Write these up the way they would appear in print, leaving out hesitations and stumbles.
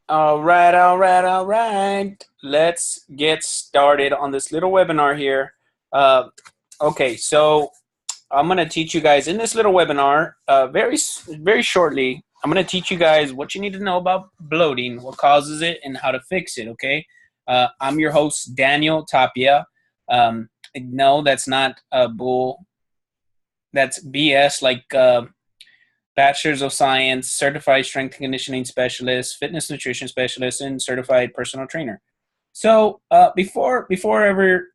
All right. Let's get started on this little webinar here. Uh, okay, so I'm going to teach you guys in this little webinar very shortly. I'm going to teach you guys what you need to know about bloating, what causes it, and how to fix it, okay? I'm your host, Daniel Tapia. No, that's not bull. That's BS, like Bachelor's of Science, Certified Strength and Conditioning Specialist, Fitness Nutrition Specialist, and Certified Personal Trainer. So before ever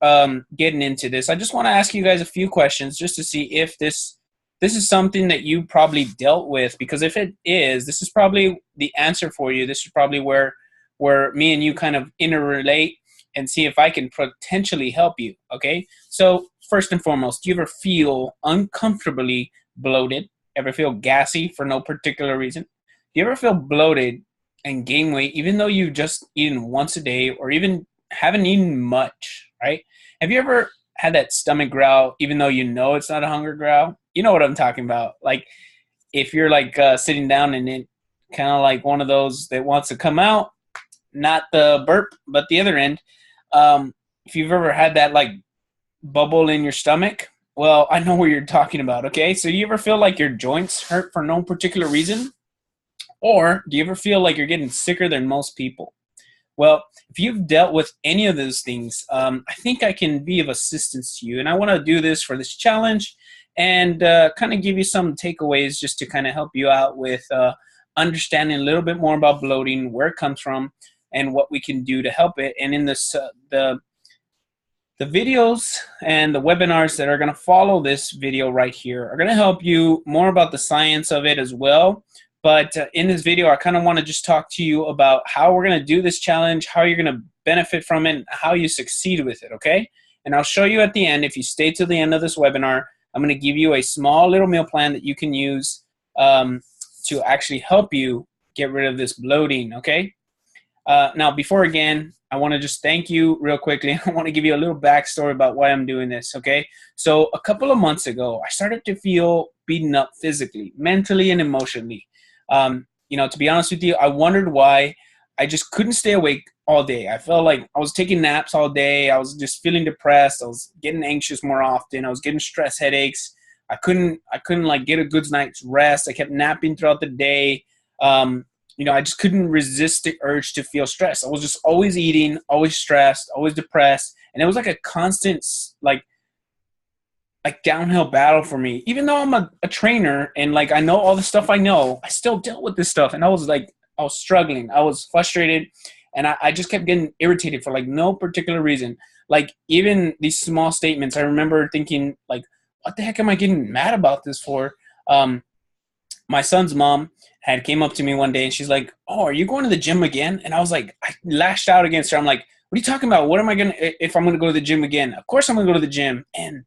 getting into this, I just want to ask you guys a few questions just to see if this is something that you probably dealt with. Because if it is, this is probably the answer for you. This is probably where me and you kind of interrelate and see if I can potentially help you. Okay. So first and foremost, do you ever feel uncomfortably bloated? Ever feel gassy for no particular reason? Do you ever feel bloated and gain weight even though you just eaten once a day or even haven't eaten much, right? Have you ever had that stomach growl even though you know it's not a hunger growl? You know what I'm talking about. Like if you're like sitting down and it kind of like one of those that wants to come out, not the burp, but the other end. If you've ever had that like bubble in your stomach, well, I know what you're talking about, okay? So you ever feel like your joints hurt for no particular reason? Or do you ever feel like you're getting sicker than most people? Well, if you've dealt with any of those things, I think I can be of assistance to you. And I want to do this for this challenge and kind of give you some takeaways just to kind of help you out with understanding a little bit more about bloating, where it comes from, and what we can do to help it. And in this, the videos and the webinars that are going to follow this video right here are going to help you more about the science of it as well. But in this video, I kind of want to just talk to you about how we're going to do this challenge, how you're going to benefit from it, and how you succeed with it, okay? And I'll show you at the end, if you stay to the end of this webinar, I'm going to give you a small little meal plan that you can use to actually help you get rid of this bloating, okay? Now, before again, I want to just thank you real quickly. I want to give you a little backstory about why I'm doing this, okay? So a couple of months ago, I started to feel beaten up physically, mentally, and emotionally. To be honest with you, I wondered why I just couldn't stay awake all day. I felt like I was taking naps all day. I was just feeling depressed. I was getting anxious more often. I was getting stress headaches. I couldn't like get a good night's rest. I kept napping throughout the day. I just couldn't resist the urge to feel stressed. I was just always eating, always stressed, always depressed. And it was like a constant, like downhill battle for me. Even though I'm a trainer and like I know all the stuff I know, I still dealt with this stuff. And I was struggling. I was frustrated. And I just kept getting irritated for like no particular reason. Like even these small statements, I remember thinking like, what the heck am I getting mad about this for? My son's mom had came up to me one day and she's like, "Oh, are you going to the gym again?" And I was like, I lashed out against her. I'm like, "What are you talking about? What am I going to, if I'm going to go to the gym again? Of course I'm going to go to the gym." And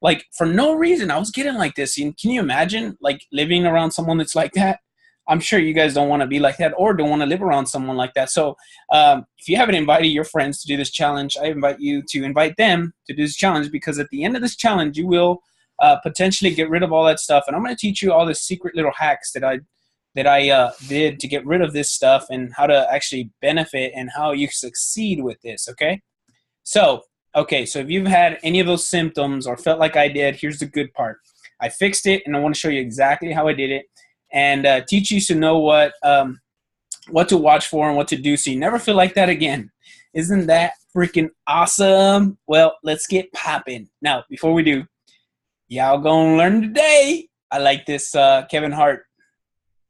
like, for no reason, I was getting like this. And can you imagine like living around someone that's like that? I'm sure you guys don't want to be like that or don't want to live around someone like that. So if you haven't invited your friends to do this challenge, I invite you to invite them to do this challenge, because at the end of this challenge, you will potentially get rid of all that stuff. And I'm going to teach you all the secret little hacks that I did to get rid of this stuff and how to actually benefit and how you succeed with this, okay? So, so if you've had any of those symptoms or felt like I did, here's the good part. I fixed it, and I want to show you exactly how I did it and teach you to know what to watch for and what to do so you never feel like that again. Isn't that freaking awesome? Well, let's get popping. Now, before we do, y'all gonna learn today. I like this Kevin Hart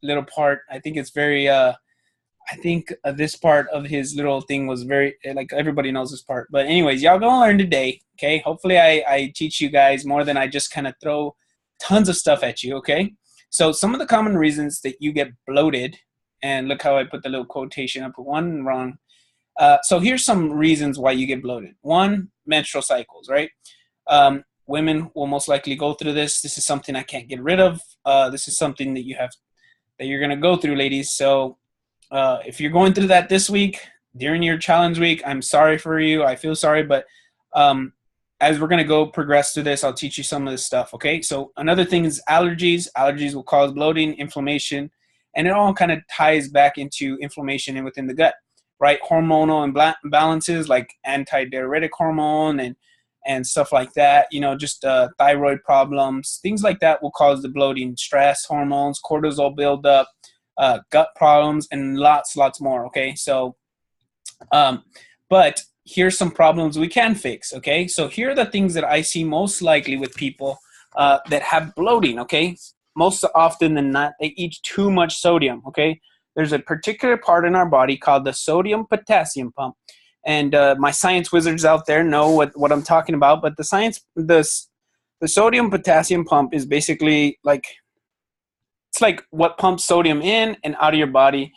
little part. I think it's very this part of his little thing was very, like, everybody knows this part. But anyways, y'all gonna learn today, okay? Hopefully I teach you guys more than I just kind of throw tons of stuff at you, okay? So some of the common reasons that you get bloated, and look how I put the little quotation. I put one wrong. So here's some reasons why you get bloated. One, menstrual cycles, right? Women will most likely go through this. This is something I can't get rid of. This is something that you're going to go through, ladies. So if you're going through that this week, during your challenge week, I'm sorry for you. I feel sorry, but as we're going to progress through this, I'll teach you some of this stuff, okay? So another thing is allergies. Allergies will cause bloating, inflammation, and it all kind of ties back into inflammation within the gut, right? Hormonal imbalances like antidiuretic hormone and stuff like that, just thyroid problems, things like that will cause the bloating. Stress hormones, cortisol buildup, gut problems, and lots more. Okay, so but here's some problems we can fix. Okay, so here are the things that I see most likely with people that have bloating. Okay, most often than not, they eat too much sodium. Okay, there's a particular part in our body called the sodium potassium pump, and my science wizards out there know what I'm talking about. But the sodium potassium pump is basically like, it's like what pumps sodium in and out of your body,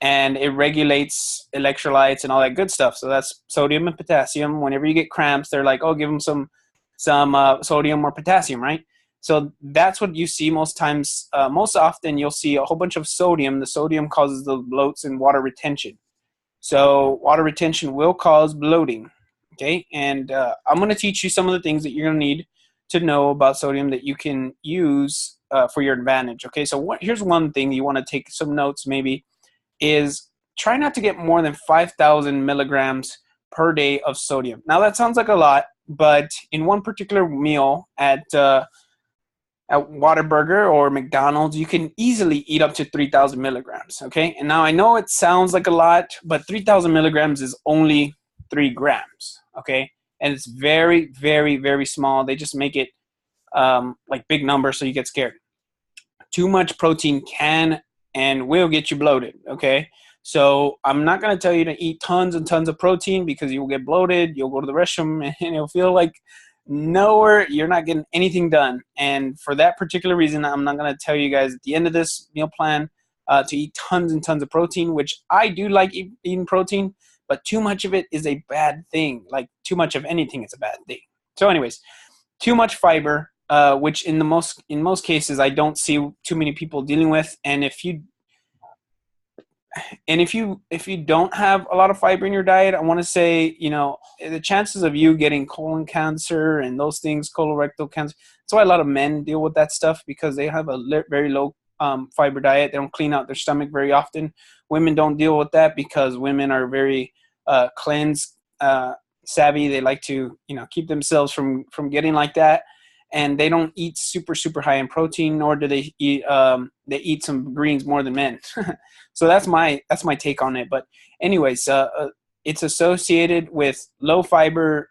and it regulates electrolytes and all that good stuff. So that's sodium and potassium. Whenever you get cramps, they're like, oh, give them some sodium or potassium, right? So that's what you see most times. Most often you'll see a whole bunch of sodium. The sodium causes the bloats and water retention. So water retention will cause bloating, okay? And I'm going to teach you some of the things that you're going to need to know about sodium that you can use for your advantage, okay? So here's one thing you want to take some notes maybe, is try not to get more than 5,000 milligrams per day of sodium. Now that sounds like a lot, but in one particular meal at Whataburger or McDonald's, you can easily eat up to 3,000 milligrams, okay? And now I know it sounds like a lot, but 3,000 milligrams is only 3 grams, okay? And it's very, very, very small. They just make it like big numbers so you get scared. Too much protein can and will get you bloated, okay? So I'm not going to tell you to eat tons and tons of protein because you will get bloated. You'll go to the restroom and you'll feel like you're not getting anything done. And for that particular reason, I'm not going to tell you guys at the end of this meal plan to eat tons and tons of protein, which I do like eating protein, but too much of it is a bad thing. Like too much of anything is a bad thing. So anyways, too much fiber, which in most cases I don't see too many people dealing with. And if you don't have a lot of fiber in your diet, I want to say, the chances of you getting colon cancer and those things, colorectal cancer, that's why a lot of men deal with that stuff, because they have a very low fiber diet. They don't clean out their stomach very often. Women don't deal with that because women are very cleanse savvy. They like to, keep themselves from getting like that. And they don't eat super, super high in protein, nor do they eat, they eat some greens more than men. So that's my take on it. But anyways, it's associated with low fiber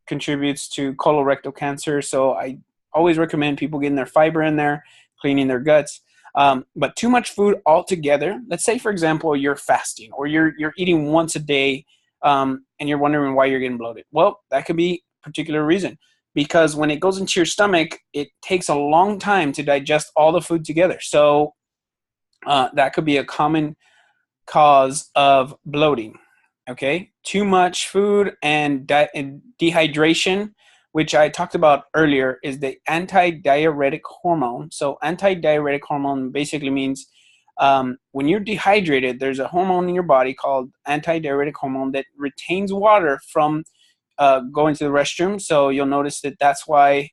contributes to colorectal cancer. So I always recommend people getting their fiber in there, cleaning their guts. But too much food altogether, let's say, for example, you're fasting or you're eating once a day and you're wondering why you're getting bloated. Well, that could be a particular reason. Because when it goes into your stomach, it takes a long time to digest all the food together. So that could be a common cause of bloating, okay? Too much food and dehydration, which I talked about earlier, is the antidiuretic hormone. So antidiuretic hormone basically means when you're dehydrated, there's a hormone in your body called antidiuretic hormone that retains water from going to the restroom. So you'll notice that's why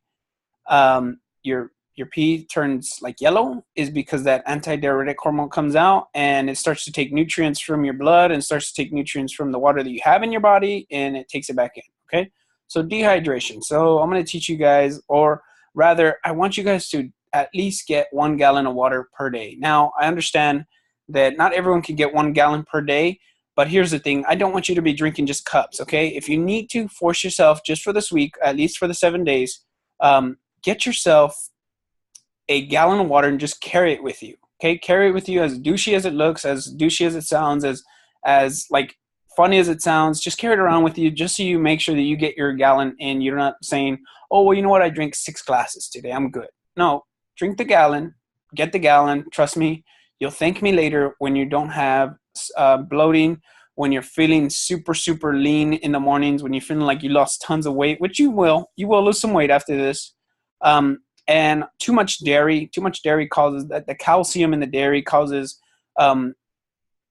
your pee turns like yellow, is because that antidiuretic hormone comes out and it starts to take nutrients from your blood and starts to take nutrients from the water that you have in your body, and it takes it back in, okay? So dehydration. So I'm going to teach you guys, or rather I want you guys to at least get 1 gallon of water per day. Now, I understand that not everyone can get 1 gallon per day, but here's the thing. I don't want you to be drinking just cups, okay? If you need to, force yourself just for this week, at least for the 7 days, get yourself a gallon of water and just carry it with you, okay? Carry it with you, as douchey as it looks, as douchey as it sounds, as like funny as it sounds. Just carry it around with you just so you make sure that you get your gallon in. You're not saying, oh, well, you know what? I drank 6 glasses today. I'm good. No, drink the gallon. Get the gallon. Trust me. You'll thank me later when you don't have bloating, when you're feeling super, super lean in the mornings, when you're feeling like you lost tons of weight, which you will lose some weight after this. And too much dairy causes that. The calcium in the dairy causes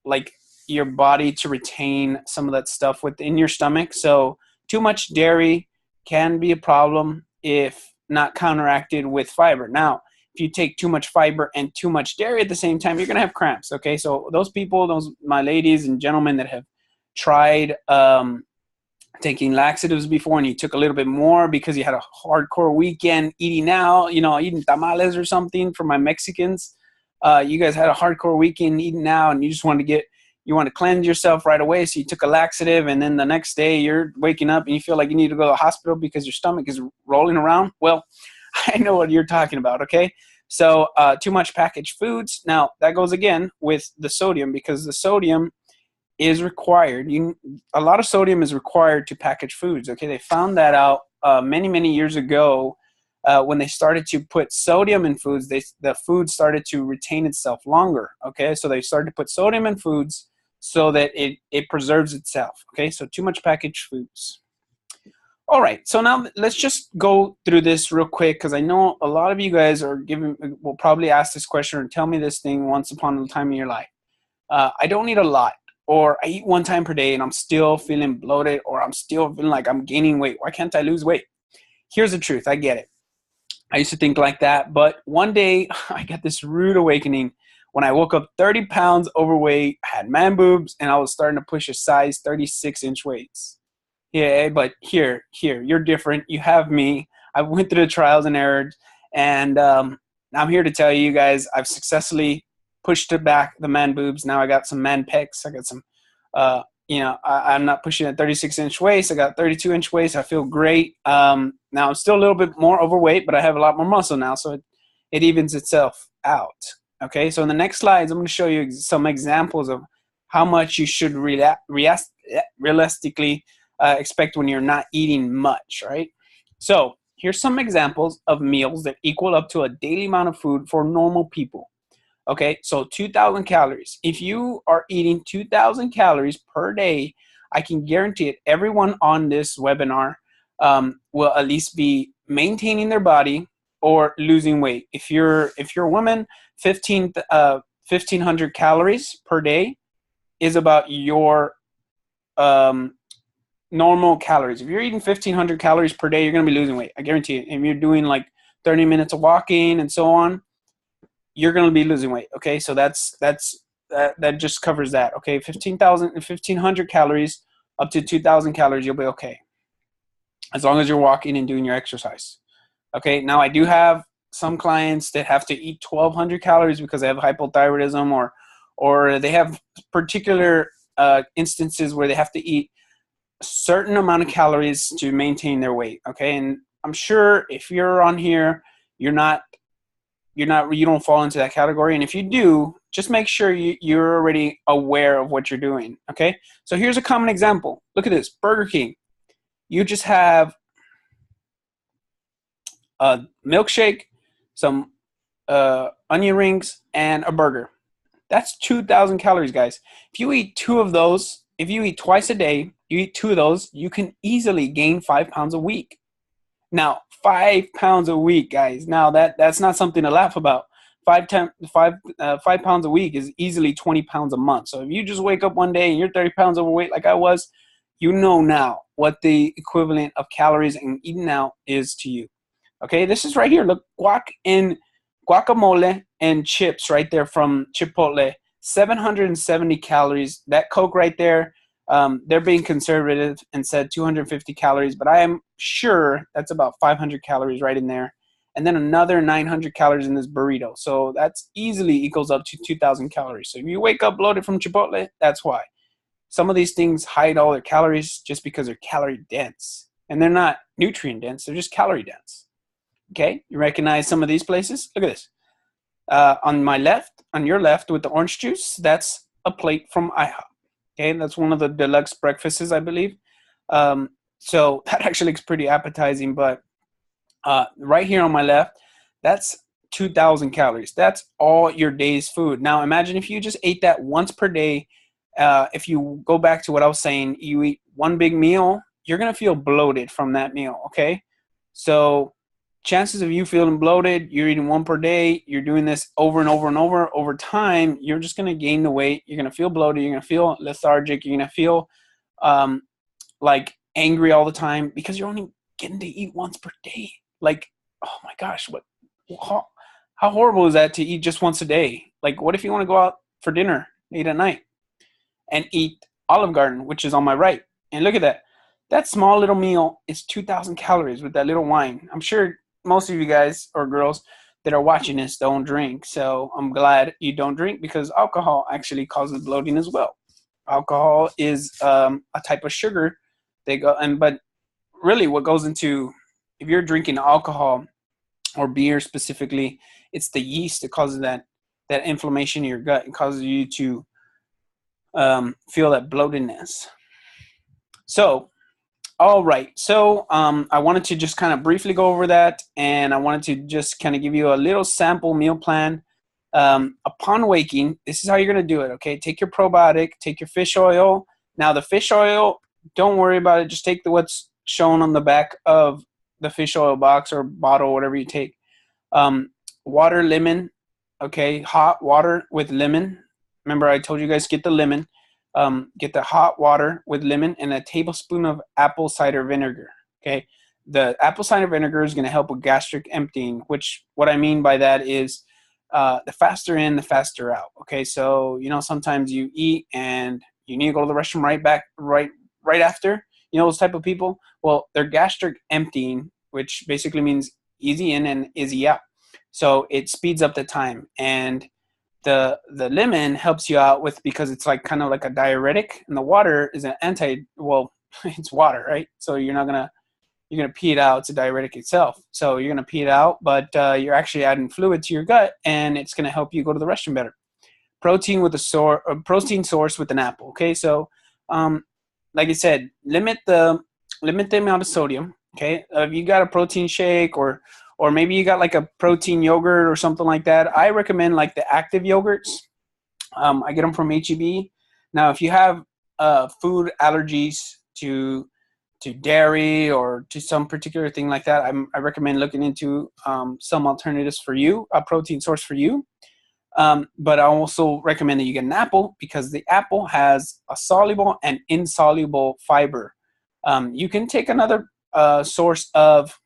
like your body to retain some of that stuff within your stomach. So too much dairy can be a problem if not counteracted with fiber. Now, if you take too much fiber and too much dairy at the same time, you're going to have cramps. Okay, so those people, my ladies and gentlemen that have tried taking laxatives before and you took a little bit more because you had a hardcore weekend eating out, eating tamales or something for my Mexicans. You guys had a hardcore weekend eating out and you just want to cleanse yourself right away. So you took a laxative and then the next day you're waking up and you feel like you need to go to the hospital because your stomach is rolling around. Well, I know what you're talking about. Okay. So too much packaged foods. Now that goes again with the sodium, because the sodium is required. A lot of sodium is required to package foods. Okay. They found that out many years ago. When they started to put sodium in foods, the food started to retain itself longer. Okay, so they started to put sodium in foods so that it preserves itself. Okay, so too much packaged foods. All right, so now let's just go through this real quick, because I know a lot of you guys will probably ask this question or tell me this thing once upon a time in your life. I don't eat a lot, or I eat one time per day and I'm still feeling bloated, or I'm still feeling like I'm gaining weight. Why can't I lose weight? Here's the truth. I get it. I used to think like that, but one day I got this rude awakening when I woke up 30 pounds overweight, had man boobs, and I was starting to push a size 36-inch weights. Yeah, but here, you're different. You have me. I went through the trials and errors, and I'm here to tell you guys I've successfully pushed it back, the man boobs. Now I got some man pecs. I got some, I'm not pushing a 36-inch waist. I got 32-inch waist. I feel great. Now I'm still a little bit more overweight, but I have a lot more muscle now, so it evens itself out. Okay, so in the next slides, I'm going to show you some examples of how much you should realistically expect when you're not eating much, right? So here's some examples of meals that equal up to a daily amount of food for normal people. Okay, so 2,000 calories. If you are eating 2,000 calories per day, I can guarantee it, everyone on this webinar will at least be maintaining their body or losing weight. If you're a woman, 1,500 calories per day is about your normal calories. If you're eating 1,500 calories per day, you're going to be losing weight. I guarantee it. If you're doing like 30 minutes of walking and so on, you're going to be losing weight. Okay, so that just covers that. Okay, 1,500 calories up to 2,000 calories, you'll be okay, as long as you're walking and doing your exercise. Okay, now I do have some clients that have to eat 1,200 calories because they have hypothyroidism, or they have particular instances where they have to eat a certain amount of calories to maintain their weight. Okay, and I'm sure if you're on here, you don't fall into that category, and if you do, just make sure you're already aware of what you're doing. Okay, so here's a common example. Look at this. Burger King. You just have a milkshake, some onion rings, and a burger. That's 2,000 calories, guys. If you eat two of those, if you eat twice a day, you eat two of those, you can easily gain 5 pounds a week. Now, 5 pounds a week, guys. Now that's not something to laugh about. 5 pounds a week is easily 20 pounds a month. So if you just wake up one day and you're 30 pounds overweight like I was, you know now what the equivalent of calories and eating out is to you. Okay, this is right here. Look, guacamole and chips right there from Chipotle. 770 calories. That Coke right there, they're being conservative and said 250 calories, but I am sure that's about 500 calories right in there. And then another 900 calories in this burrito. So that's easily equals up to 2,000 calories. So if you wake up bloated from Chipotle, that's why. Some of these things hide all their calories just because they're calorie dense. And they're not nutrient dense, they're just calorie dense. Okay, you recognize some of these places? Look at this. On your left with the orange juice, that's a plate from IHOP. Okay, that's one of the deluxe breakfasts, I believe. So that actually looks pretty appetizing, but right here on my left, that's 2,000 calories. That's all your day's food. Now imagine if you just ate that once per day. If you go back to what I was saying, you eat one big meal, you're going to feel bloated from that meal, okay? So chances of you feeling bloated, you're eating one per day, you're doing this over and over and over time, you're just going to gain the weight. You're going to feel bloated. You're going to feel lethargic. You're going to feel like angry all the time because you're only getting to eat once per day. Like, oh my gosh, How horrible is that to eat just once a day? Like, what if you want to go out for dinner late at night and eat Olive Garden, which is on my right? And look at that. That small little meal is 2,000 calories with that little wine. I'm sure most of you guys or girls that are watching this don't drink. So I'm glad you don't drink, because alcohol actually causes bloating as well. Alcohol is a type of sugar. But really what goes into, if you're drinking alcohol or beer specifically, it's the yeast that causes that inflammation in your gut and causes you to feel that bloatedness. So, all right. So I wanted to just kind of briefly go over that, and I wanted to just kind of give you a little sample meal plan. Upon waking, this is how you're going to do it, okay? Take your probiotic, take your fish oil. Now, the fish oil, don't worry about it. Just take what's shown on the back of the fish oil box or bottle, whatever you take. Water, lemon, okay? Hot water with lemon. Remember, I told you guys get the lemon. Get the hot water with lemon and a tablespoon of apple cider vinegar, okay? The apple cider vinegar is going to help with gastric emptying, which what I mean by that is the faster in, the faster out, okay? So, you know, sometimes you eat and you need to go to the restroom right after, you know, those type of people. Well, they're gastric emptying, which basically means easy in and easy out. So it speeds up the time, and the lemon helps you out with, because it's like kind of like a diuretic, and the water is an it's water, right? So you're gonna pee it out. It's a diuretic itself, so you're gonna pee it out, but you're actually adding fluid to your gut, and it's gonna help you go to the restroom better. Protein with a protein source with an apple. Okay, so like I said, limit the amount of sodium. Okay, if you got a protein shake or maybe you got like a protein yogurt or something like that, I recommend like the active yogurts. I get them from H-E-B. Now, if you have food allergies to dairy or to some particular thing like that, I recommend looking into some alternatives for you, a protein source for you. But I also recommend that you get an apple, because the apple has a soluble and insoluble fiber. You can take another source of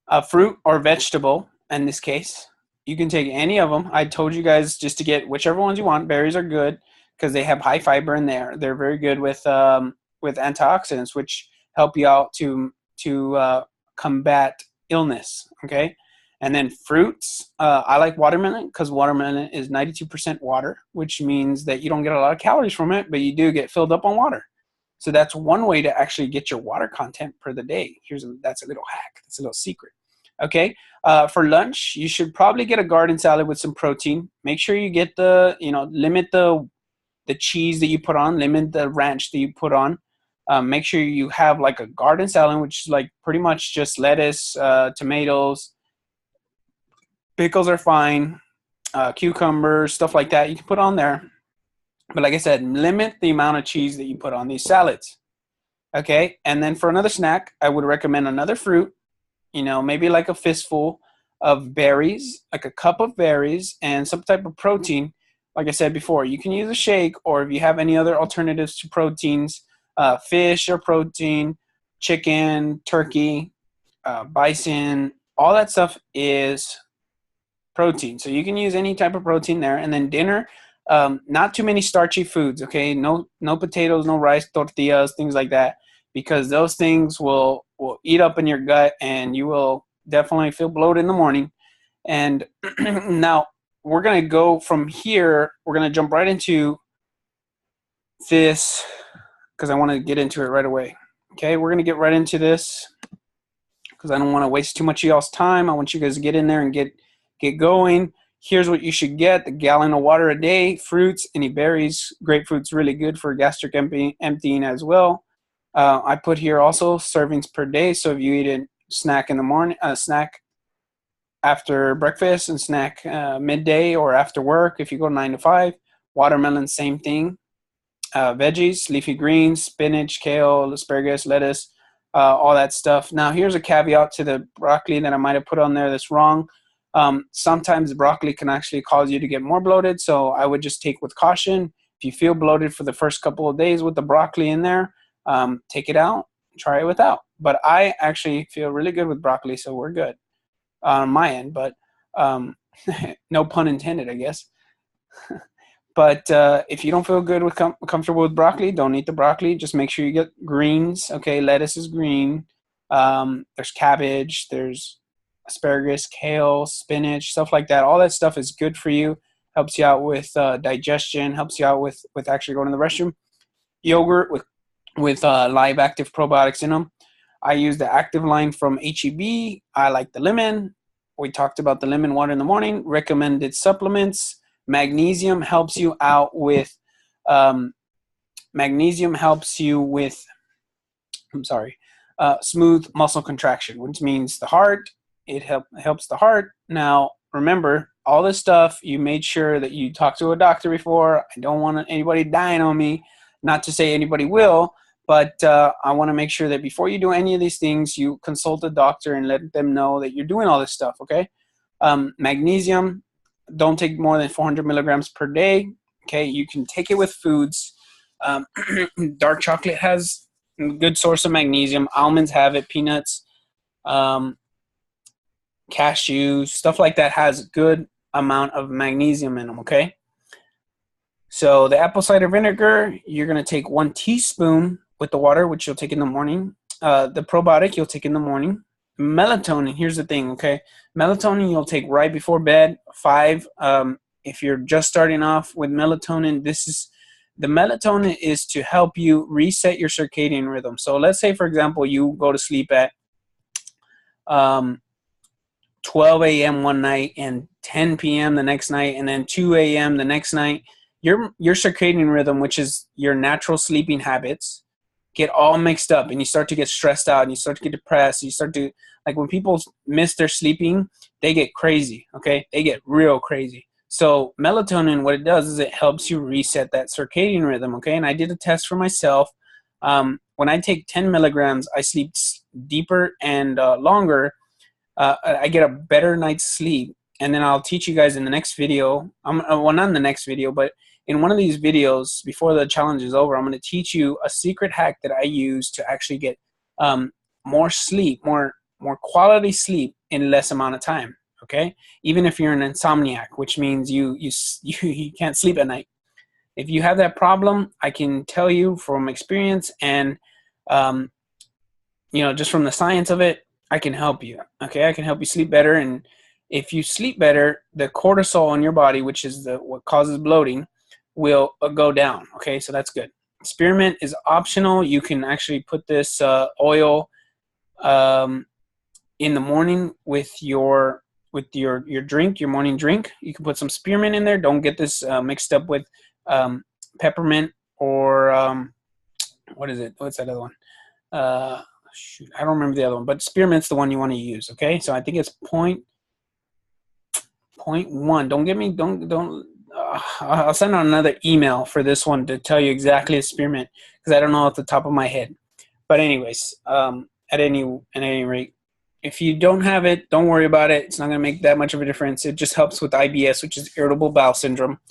a fruit or vegetable. In this case, you can take any of them. I told you guys just to get whichever ones you want. Berries are good because they have high fiber in there. They're very good with antioxidants, which help you out to combat illness. Okay, and then fruits. I like watermelon because watermelon is 92% water, which means that you don't get a lot of calories from it, but you do get filled up on water. So that's one way to actually get your water content per the day. That's a little hack. That's a little secret. Okay. For lunch, you should probably get a garden salad with some protein. Make sure you get limit the cheese that you put on, limit the ranch that you put on. Make sure you have like a garden salad, which is like pretty much just lettuce, tomatoes, pickles are fine, cucumbers, stuff like that you can put on there. But like I said, limit the amount of cheese that you put on these salads. Okay, and then for another snack, I would recommend another fruit, maybe like a fistful of berries, like a cup of berries, and some type of protein. Like I said before, you can use a shake, or if you have any other alternatives to proteins, fish or protein, chicken, turkey, bison, all that stuff is protein. So you can use any type of protein there. And then dinner, not too many starchy foods, okay? No potatoes, no rice, tortillas, things like that, because those things will eat up in your gut, and you will definitely feel bloated in the morning. And now we're going to go from here. We're going to jump right into this because I want to get into it right away. Okay, we're going to get right into this because I don't want to waste too much of y'all's time. I want you guys to get in there and get going. Here's what you should get: the gallon of water a day, fruits, any berries. Grapefruit's really good for gastric emptying as well. I put here also servings per day. So if you eat a snack in the morning, snack after breakfast, and snack midday or after work, if you go 9 to 5, watermelon, same thing. Veggies, leafy greens, spinach, kale, asparagus, lettuce, all that stuff. Now here's a caveat to the broccoli that I might have put on there that's wrong. Sometimes broccoli can actually cause you to get more bloated, so I would just take with caution. If you feel bloated for the first couple of days with the broccoli in there, take it out, try it without. but I actually feel really good with broccoli, so we're good on my end. But no pun intended, I guess. But if you don't feel good with comfortable with broccoli, don't eat the broccoli. Just make sure you get greens. Okay, lettuce is green. There's cabbage. There's asparagus, kale, spinach, stuff like that. All that stuff is good for you. Helps you out with digestion. Helps you out with actually going to the restroom. Yogurt with live active probiotics in them. I use the active line from HEB. I like the lemon. We talked about the lemon water in the morning. Recommended supplements. Magnesium helps you out with smooth muscle contraction, which means the heart. It helps the heart. Now, remember, all this stuff, you made sure that you talked to a doctor before. I don't want anybody dying on me. Not to say anybody will, but I want to make sure that before you do any of these things, you consult a doctor and let them know that you're doing all this stuff, okay? Magnesium, don't take more than 400 milligrams per day. Okay, you can take it with foods. Dark chocolate has a good source of magnesium. Almonds have it. Peanuts, cashews, stuff like that has good amount of magnesium in them. Okay. So the apple cider vinegar, you're gonna take 1 teaspoon with the water, which you'll take in the morning. The probiotic you'll take in the morning. Melatonin, here's the thing, okay? Melatonin you'll take right before bed, 5. If you're just starting off with melatonin, the melatonin is to help you reset your circadian rhythm. So let's say, for example, you go to sleep at 12 a.m. one night and 10 p.m. the next night, and then 2 a.m. the next night. Your circadian rhythm, which is your natural sleeping habits, get all mixed up, and you start to get stressed out, and you start to get depressed. You start to, like, when people miss their sleeping, they get crazy, okay? They get real crazy. So melatonin, what it does is it helps you reset that circadian rhythm, okay? And I did a test for myself. When I take 10 milligrams, I sleep deeper and longer. I get a better night's sleep. And then I'll teach you guys in the next video. Well, not in the next video, but in one of these videos before the challenge is over, I'm going to teach you a secret hack that I use to actually get more sleep, more quality sleep in less amount of time. Okay, even if you're an insomniac, which means you can't sleep at night. If you have that problem, I can tell you from experience and just from the science of it, I can help you. Okay, I can help you sleep better, and if you sleep better, the cortisol in your body, which is what causes bloating, will go down. Okay, so that's good. Spearmint is optional. You can actually put this oil in the morning with your drink, your morning drink. You can put some spearmint in there. Don't get this mixed up with peppermint or what is it? What's that other one? Shoot, I don't remember the other one, but spearmint's the one you want to use. Okay, so I think it's 0.1. Don't get me. Don't. I'll send out another email for this one to tell you exactly the spearmint because I don't know off the top of my head. But anyways, at any rate, if you don't have it, don't worry about it. It's not going to make that much of a difference. It just helps with IBS, which is irritable bowel syndrome.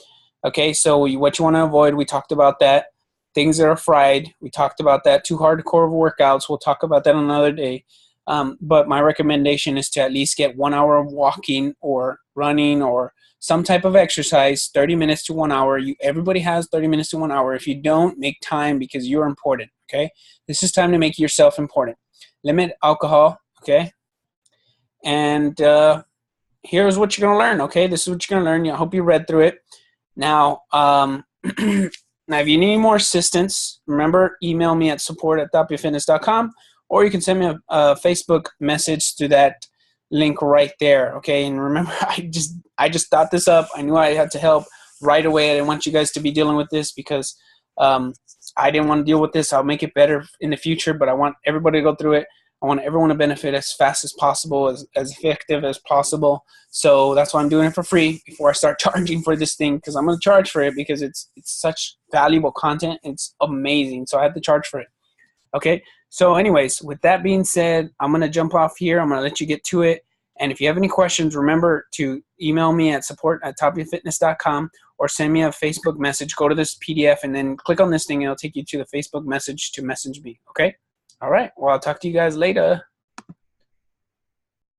Okay, so what you want to avoid, we talked about that. Things that are fried, we talked about that. Too hardcore workouts, we'll talk about that another day. But my recommendation is to at least get 1 hour of walking or running or some type of exercise, 30 minutes to 1 hour. Everybody has 30 minutes to 1 hour. If you don't, make time because you're important, okay? This is time to make yourself important. Limit alcohol, okay? And here's what you're going to learn, okay? This is what you're going to learn. I hope you read through it. Now, now, if you need more assistance, remember, email me at support@tapiafitness.com, or you can send me a Facebook message to that link right there, okay? And remember, I just thought this up. I knew I had to help right away. I didn't want you guys to be dealing with this because I didn't want to deal with this. I'll make it better in the future, but I want everybody to go through it. I want everyone to benefit as fast as possible, as effective as possible. So that's why I'm doing it for free before I start charging for this thing, because I'm going to charge for it because it's such valuable content. It's amazing. So I have to charge for it. Okay. So anyways, with that being said, I'm going to jump off here. I'm going to let you get to it. And if you have any questions, remember to email me at support@tapiafitness.com or send me a Facebook message. Go to this PDF and then click on this thing and it'll take you to the Facebook message to message me. Okay. All right. Well, I'll talk to you guys later.